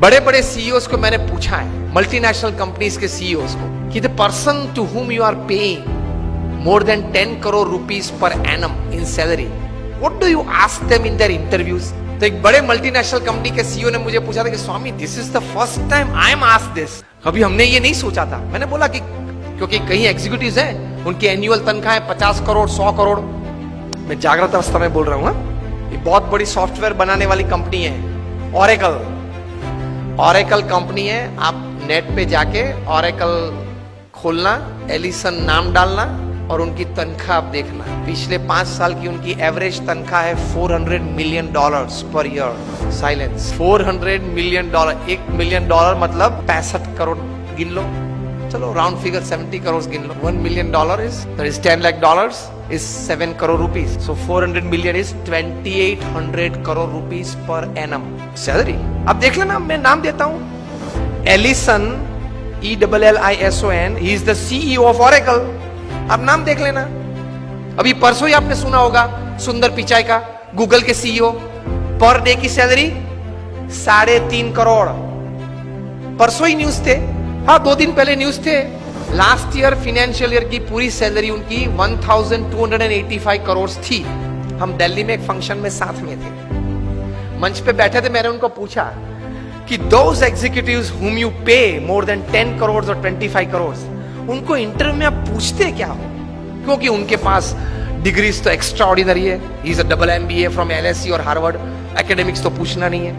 बड़े बड़े सीईओज को मैंने पूछा है, मल्टीनेशनल कंपनीज के सीईओज को, कि the person to whom you are paying more than 10 crore rupees per annum in salary, what do you ask them in their interviews? तो एक बड़े मल्टीनेशनल कंपनी के सीईओ ने मुझे पूछा था कि Swami this is the first time I am asked this, कभी हमने ये नहीं सोचा था। मैंने बोला कि क्योंकि कई एग्जीक्यूटिव्स हैं, उनकी एनुअल तनख्वाह है 50 करोड़ 100 करोड़। मैं जागृत अवस्था में बोल रहा हूँ। ये बहुत बड़ी सॉफ्टवेयर बनाने वाली कंपनी है, ऑरेकल कंपनी है। आप नेट पे जाके ऑरेकल खोलना, एलिसन नाम डालना और उनकी तनख्वाह आप देखना। पिछले 5 साल की उनकी एवरेज तनख्वाह है $400 million per year. Silence. $400 million, $1 million मतलब 65 करोड़ गिन लो, चलो राउंड फिगर 70 करोड़ गिन लो। $1 million is $10 lakh is 7 crore rupees. So 400 million is 2800 crore rupees per annum salary. अब देख लेना, मैं नाम देता हूं, Allison, ELLISON, he is the CEO of Oracle. आप नाम देख लेना। अभी परसों ही आपने सुना होगा सुंदर पिचाई का, गूगल के सीईओ, पर डे की सैलरी 3.5 करोड़। परसों ही न्यूज थे, हाँ 2 दिन पहले न्यूज थे। लास्ट ईयर फाइनेंशियल ईयर की पूरी सैलरी उनकी 1285 करोड़ थी। हम दिल्ली में एक फंक्शन में साथ में थे, मंच पे बैठे थे। मैंने उनको पूछा कि दोज एग्जीक्यूटिव्स हुम यू पे मोर देन 10 करोड़ और 25 करोड़, उनको इंटरव्यू में आप पूछते क्या हो? क्योंकि उनके पास डिग्रीज तो एक्स्ट्रा ऑर्डिनरी है। He is a double MBA from LSE और हार्वर्ड। एकेडमिक्स तो पूछना नहीं है।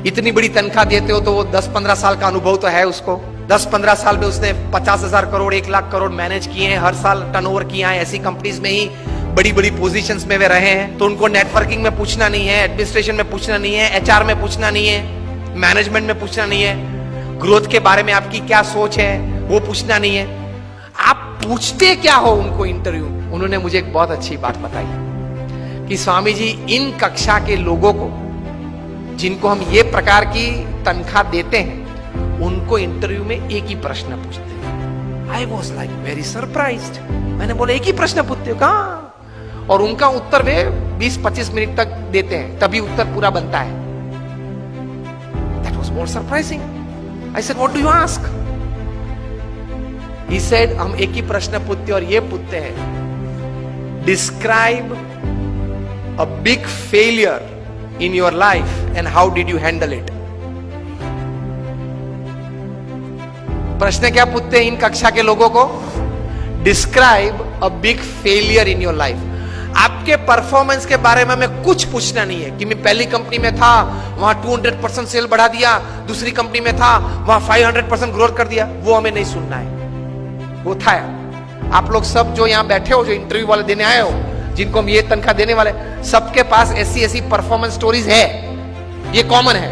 इतनी बड़ी तनख्वाह देते हो तो वो 10-15 साल का अनुभव तो है उसको। 10-15 साल में उसने 50,000 करोड़ 1 लाख करोड़ मैनेज किए हैं, हर साल टर्नओवर किया है। ऐसी कंपनीज में ही बड़ी बड़ी पोजीशंस में वे रहे हैं। तो उनको नेटवर्किंग में पूछना नहीं है, एडमिनिस्ट्रेशन में पूछना नहीं है, HR में पूछना नहीं है, मैनेजमेंट में पूछना नहीं है, ग्रोथ के बारे में आपकी क्या सोच है वो पूछना नहीं है। आप पूछते क्या हो उनको इंटरव्यू? उन्होंने मुझे एक बहुत अच्छी बात बताई कि स्वामी जी, इन कक्षा के लोगों को जिनको हम ये प्रकार की तनख्वाह देते हैं, उनको इंटरव्यू में एक ही प्रश्न पूछते हैं। I was like very surprised. मैंने बोला एक ही प्रश्न पूछते हो? कहाँ? और उनका उत्तर वे 20-25 मिनट तक देते हैं, तभी उत्तर पूरा बनता है। That was more surprising. I said, what do you ask? He said, हम एक ही प्रश्न पूछते और ये पूछते हैं, describe a big failure in your life and how did you handle it. प्रश्न क्या पूछते हैं इन कक्षा के लोगों को? Describe a big failure in your life. आपके परफॉर्मेंस के बारे में हमें कुछ पूछना नहीं है कि मैं पहली कंपनी में था, वहां 200% सेल बढ़ा दिया, दूसरी कंपनी में था, वहां 500% ग्रोथ कर दिया। वो हमें नहीं सुनना है। वो था आप लोग सब जो यहां बैठे हो, जो इंटरव्यू वाले देने आए हो, जिनको हम ये तनख्वाह देने वाले, सबके पास ऐसी परफॉर्मेंस स्टोरीज है, ये कॉमन है,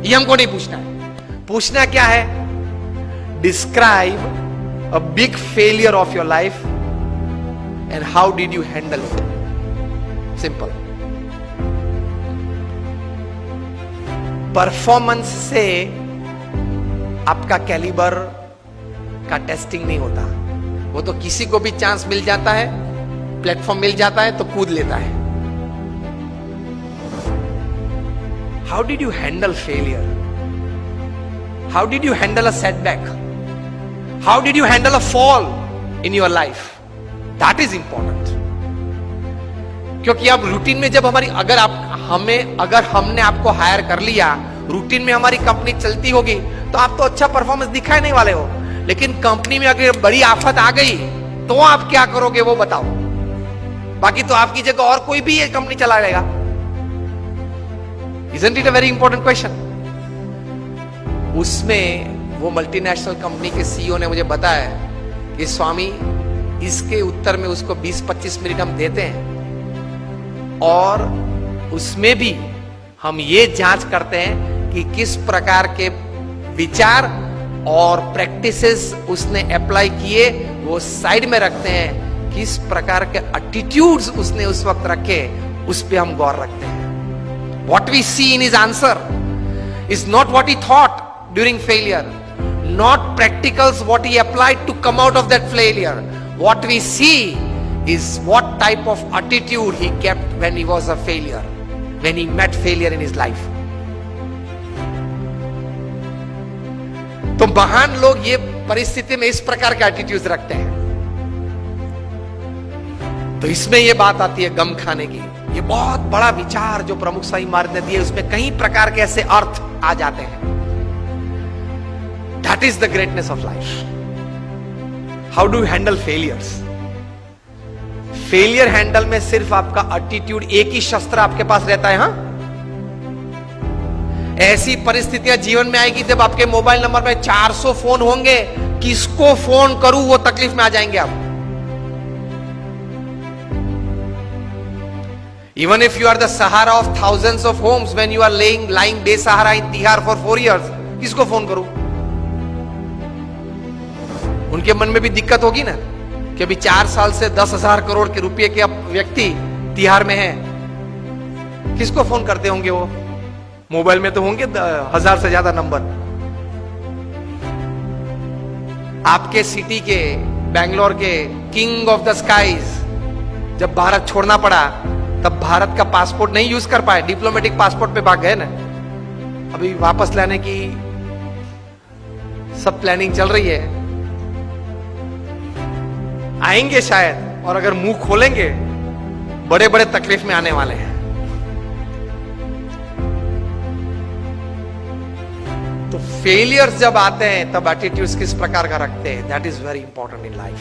ये हमको नहीं पूछना है। पूछना क्या है? Describe a big failure of your life and how did you handle it. Simple. Performance से आपका कैलिबर का टेस्टिंग नहीं होता। वो तो किसी को भी चांस मिल जाता है, प्लेटफॉर्म मिल जाता है तो कूद लेता है। How did you handle failure? How did you handle a setback? How did you handle a fall in your life? That is important. क्योंकि अब रूटीन में जब हमारी अगर हमने आपको हायर कर लिया, रूटीन में हमारी कंपनी चलती होगी, तो आप तो अच्छा परफॉर्मेंस दिखाई नहीं वाले हो। लेकिन कंपनी में अगर बड़ी आफत आ गई तो आप क्या करोगे वो बताओ। बाकी तो आपकी जगह और कोई भी ये कंपनी चला लेगा। Isn't it a very important question? उसमें वो मल्टीनेशनल कंपनी के सीईओ ने मुझे बताया कि स्वामी, इसके उत्तर में उसको 20-25 मिनट हम देते हैं और उसमें भी हम ये जांच करते हैं कि किस प्रकार के विचार और प्रैक्टिसेस उसने अप्लाई किए, वो साइड में रखते हैं। किस प्रकार के एटीट्यूड्स उसने उस वक्त रखे, उस पे हम गौर रखते हैं। What we see in his answer is not what he thought during failure, not practicals what he applied to come out of that failure. What we see is what type of attitude he kept when he was a failure, when he met failure in his life. तो महान लोग ये परिस्थिति में इस प्रकार के attitude रखते हैं। तो इसमें ये बात आती है गम खाने की। ये बहुत बड़ा विचार जो प्रमुख स्वामी महाराज ने दिए, उसमें कई प्रकार के ऐसे अर्थ आ जाते हैं। That is the greatness of life. How do you handle failures? Failure handle में सिर्फ आपका एटीट्यूड, एक ही शस्त्र आपके पास रहता है। हां, ऐसी परिस्थितियां जीवन में आएगी जब आपके मोबाइल नंबर में 400 फोन होंगे, किसको फोन करूं, वो तकलीफ में आ जाएंगे आप। Even if you are the Sahara of thousands of homes, when you are lying बेसहारा in Tihar for 4 years, किसको फोन करूं? उनके मन में भी दिक्कत होगी ना कि अभी 4 साल से 10,000 करोड़ के रुपए के व्यक्ति तिहाड़ में है, किसको फोन करते होंगे वो? मोबाइल में तो होंगे 1000 से ज्यादा नंबर। आपके सिटी के, बैंगलोर के किंग ऑफ द स्काईज जब भारत छोड़ना पड़ा, तब भारत का पासपोर्ट नहीं यूज कर पाए, डिप्लोमेटिक पासपोर्ट पे भाग गए ना। अभी वापस लाने की सब प्लानिंग चल रही है, आएंगे शायद, और अगर मुंह खोलेंगे बड़े बड़े तकलीफ में आने वाले हैं। तो फेलियर्स जब आते हैं तब एटीट्यूड्स किस प्रकार का रखते हैं, that is very important in life.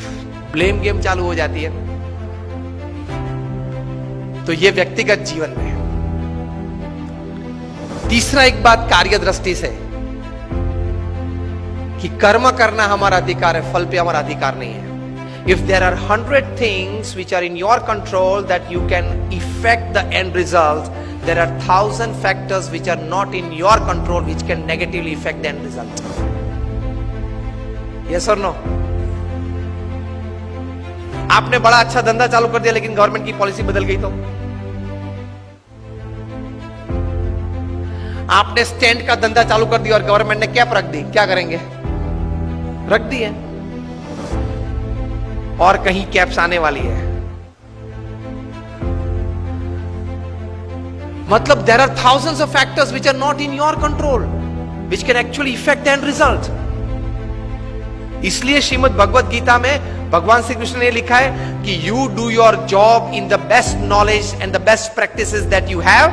Blame game चालू हो जाती है। तो ये व्यक्तिगत जीवन में है। तीसरा एक बात कार्य दृष्टि से, कि कर्म करना हमारा अधिकार है, फल पे हमारा अधिकार नहीं है। If there are 100 things which are in your control that you can effect the end result, there are 1000 factors which are not in your control which can negatively effect the end result. Yes और no? आपने बड़ा अच्छा धंधा चालू कर दिया, लेकिन government की पॉलिसी बदल गई तो? आपने स्टैंड का धंधा चालू कर दिया और गवर्नमेंट ने कैप रख दी, क्या करेंगे? रख दी है, और कहीं कैप्स आने वाली है। मतलब there are thousands of factors which are not in your control which can actually effect the end result. इसलिए श्रीमद् भगवत गीता में भगवान श्री कृष्ण ने लिखा है कि you do your job in the best knowledge and the best practices that you have,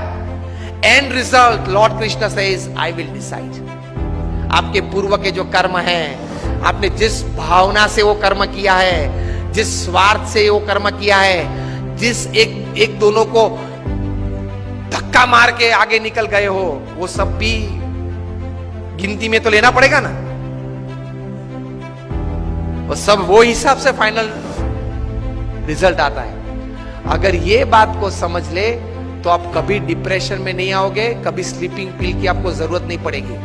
and result Lord Krishna says I will decide. आपके पूर्व के जो कर्म हैं, आपने जिस भावना से वो कर्म किया है, जिस स्वार्थ से वो कर्म किया है, जिस एक दोनों को धक्का मार के आगे निकल गए हो, वो सब भी गिनती में तो लेना पड़ेगा ना। वो सब वो हिसाब से फाइनल रिजल्ट आता है। अगर ये बात को समझ ले तो आप कभी डिप्रेशन में नहीं आओगे, कभी स्लीपिंग पिल की आपको जरूरत नहीं पड़ेगी।